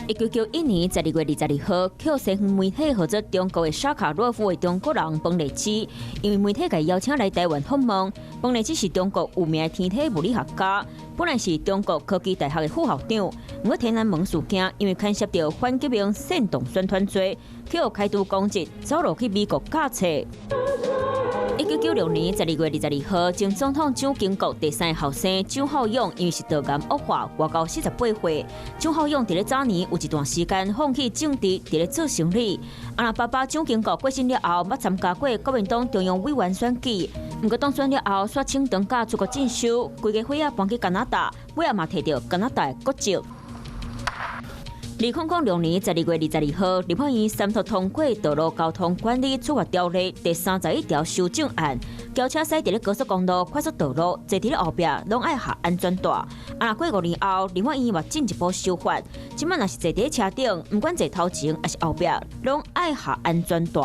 1991年12月22號，靠西方媒體合作中國的沙卡洛夫為中國人彭麗基，因為媒體佢邀請來台灣訪問。彭麗基是中國有名的天體物理學家，本來是中國科技大學的副校長。不過天安門事件因為牽涉到反革命煽動宣傳罪，佢有開除公職，走路去美國假冊。1996年12月22號，前總統蔣經國第三個後生蔣浩勇，因為是導癌惡化，活到48歲。蔣浩勇在咧早年有一段時間放棄政治，在咧做生理。阿爸爸蔣經國過身了後，捌參加過國民黨中央委員選舉，不過當選了後，率請長假出國進修，規個歲搬去加拿大，尾仔嘛摕到加拿大的國籍。2006年12月22號，立法院三讀通過《道路交通管理處罰條例》第31條修正案，轎車駛在高速公路、快速道路，坐在後邊攏愛下安全帶。過5年後，立法院嘛進一步修法，即擺若是坐在車頂，不管坐頭前還是後邊，攏愛下安全帶。